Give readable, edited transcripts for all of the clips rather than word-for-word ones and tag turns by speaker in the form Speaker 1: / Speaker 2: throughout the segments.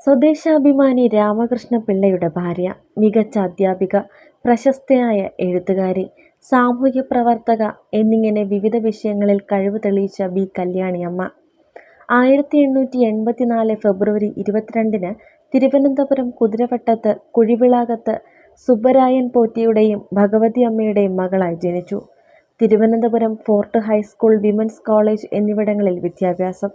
Speaker 1: സ്വദേശാഭിമാനി രാമകൃഷ്ണ പിള്ളയുടെ ഭാര്യ, മികച്ച അധ്യാപിക, പ്രശസ്തയായ എഴുത്തുകാരി, സാമൂഹ്യ പ്രവർത്തക എന്നിങ്ങനെ വിവിധ വിഷയങ്ങളിൽ കഴിവ് തെളിയിച്ച ബി. കല്യാണിയമ്മ 1884 ഫെബ്രുവരി 22-ന് തിരുവനന്തപുരം കുതിരവട്ടത്ത് കുഴിവിളാകത്ത് സുബ്ബരായൻ പോറ്റിയുടെയും ഭഗവതി അമ്മയുടെയും മകളായി ജനിച്ചു. Thiruvananthapuram fort high school, women's college എന്നിവിടങ്ങളിൽ വിദ്യാഭ്യാസം.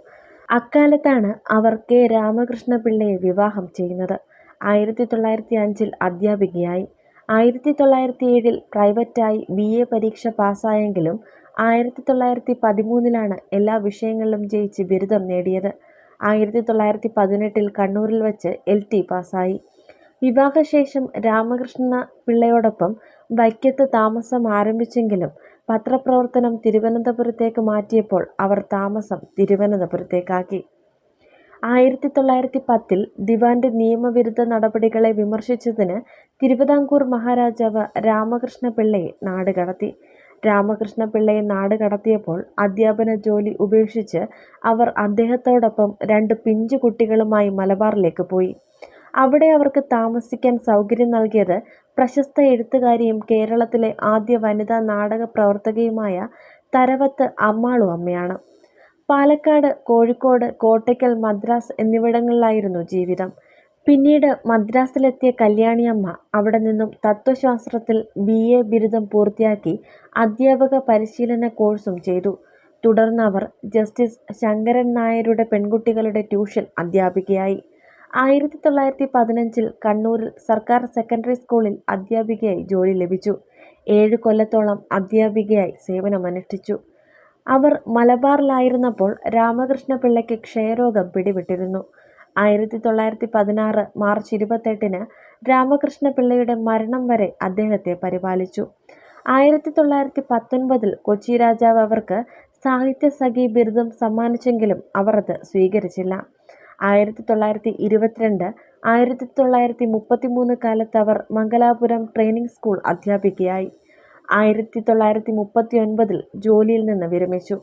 Speaker 1: അക്കാലത്താണ് അവർ കെ. രാമകൃഷ്ണ പിള്ളയെ വിവാഹം ചെയ്യുന്നത്. 1905-ൽ അധ്യാപികയായി. 1907-ൽ പ്രൈവറ്റായി BA പരീക്ഷ പാസ്സായെങ്കിലും 1913-ലാണ് എല്ലാ വിഷയങ്ങളിലും ജയിച്ച് ബിരുദം നേടിയത്. 1918-ൽ കണ്ണൂരിൽ വച്ച് LT പാസ്സായി. വിവാഹശേഷം രാമകൃഷ്ണ പിള്ളയോടൊപ്പം വൈക്കത്ത് താമസം ആരംഭിച്ചെങ്കിലും പത്രപ്രവർത്തനം തിരുവനന്തപുരത്തേക്ക് മാറ്റിയപ്പോൾ അവർ താമസം തിരുവനന്തപുരത്തേക്കാക്കി. 1910-ൽ ദിവാന്റെ നിയമവിരുദ്ധ നടപടികളെ വിമർശിച്ചതിന് തിരുവിതാംകൂർ മഹാരാജാവ് രാമകൃഷ്ണ പിള്ളയെ നാടുകടത്തി. രാമകൃഷ്ണ പിള്ളയെ നാടുകടത്തിയപ്പോൾ അധ്യാപന ജോലി ഉപേക്ഷിച്ച് അവർ അദ്ദേഹത്തോടൊപ്പം 2 പിഞ്ചു കുട്ടികളുമായി മലബാറിലേക്ക് പോയി. അവിടെ അവർക്ക് താമസിക്കാൻ സൗകര്യം നൽകിയത് പ്രശസ്ത എഴുത്തുകാരിയും കേരളത്തിലെ ആദ്യ വനിതാ നാടക പ്രവർത്തകയുമായ തരവത്ത് അമ്മാളു അമ്മയാണ്. പാലക്കാട്, കോഴിക്കോട്, കോട്ടയ്ക്കൽ, മദ്രാസ് എന്നിവിടങ്ങളിലായിരുന്നു ജീവിതം. പിന്നീട് മദ്രാസിലെത്തിയ കല്യാണിയമ്മ അവിടെ നിന്നും തത്വശാസ്ത്രത്തിൽ BA ബിരുദം പൂർത്തിയാക്കി അധ്യാപക പരിശീലന കോഴ്സും ചെയ്തു. തുടർന്ന് അവർ ജസ്റ്റിസ് ശങ്കരൻ നായരുടെ പെൺകുട്ടികളുടെ ട്യൂഷൻ അധ്യാപികയായി. 1915-ൽ കണ്ണൂരിൽ സർക്കാർ സെക്കൻഡറി സ്കൂളിൽ അധ്യാപികയായി ജോലി ലഭിച്ചു. 7 കൊല്ലത്തോളം അധ്യാപികയായി സേവനമനുഷ്ഠിച്ചു. അവർ മലബാറിലായിരുന്നപ്പോൾ രാമകൃഷ്ണ പിള്ളയ്ക്ക് ക്ഷയരോഗം പിടിപെട്ടിരുന്നു. 1916 മാർച്ച് 28-ന് രാമകൃഷ്ണ പിള്ളയുടെ മരണം വരെ അദ്ദേഹത്തെ പരിപാലിച്ചു. 1919-ൽ കൊച്ചി രാജാവ് അവർക്ക് സാഹിത്യസഖി ബിരുദം സമ്മാനിച്ചെങ്കിലും അവർ അത് സ്വീകരിച്ചില്ല. 1922, 1933 കാലത്ത് അവർ മംഗലാപുരം ട്രെയിനിങ് സ്കൂൾ അധ്യാപികയായി. 1939-ൽ ജോലിയിൽ നിന്ന് വിരമിച്ചു.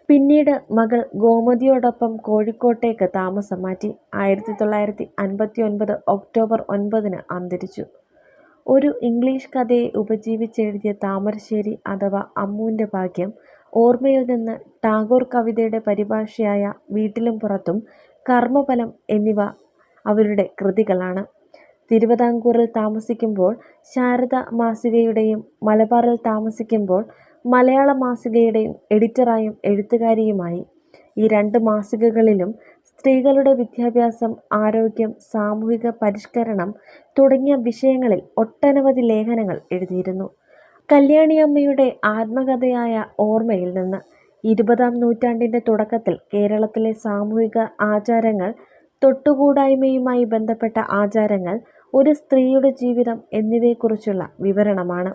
Speaker 1: പിന്നീട് മകൾ ഗോമതിയോടൊപ്പം കോഴിക്കോട്ടേക്ക് താമസം മാറ്റി. 1959 ഒക്ടോബർ 9-ന് അന്തരിച്ചു. ഒരു ഇംഗ്ലീഷ് കഥയെ ഉപജീവിച്ചെഴുതിയ താമരശ്ശേരി അഥവാ അമ്മുവിൻ്റെ ഭാഗ്യം, ഓർമ്മയിൽ നിന്ന് ടാഗോർ കവിതയുടെ പരിഭാഷയായ വീട്ടിലും പുറത്തും, കർമ്മഫലം എന്നിവ അവരുടെ കൃതികളാണ്. തിരുവിതാംകൂറിൽ താമസിക്കുമ്പോൾ ശാരദ മാസികയുടെയും മലബാറിൽ താമസിക്കുമ്പോൾ മലയാള മാസികയുടെയും എഡിറ്ററായും എഴുത്തുകാരിയുമായി. ഈ 2 മാസികകളിലും സ്ത്രീകളുടെ വിദ്യാഭ്യാസം, ആരോഗ്യം, സാമൂഹിക പരിഷ്കരണം തുടങ്ങിയ വിഷയങ്ങളിൽ ഒട്ടനവധി ലേഖനങ്ങൾ എഴുതിയിരുന്നു. കല്യാണിയമ്മയുടെ ആത്മകഥയായ ഓർമ്മയിൽ നിന്ന് 20-ാം നൂറ്റാണ്ടിൻ്റെ തുടക്കത്തിൽ കേരളത്തിലെ സാമൂഹിക ആചാരങ്ങൾ, തൊട്ടുകൂടായ്മയുമായി ബന്ധപ്പെട്ട ആചാരങ്ങൾ, ഒരു സ്ത്രീയുടെ ജീവിതം എന്നിവയെക്കുറിച്ചുള്ള വിവരണമാണ്.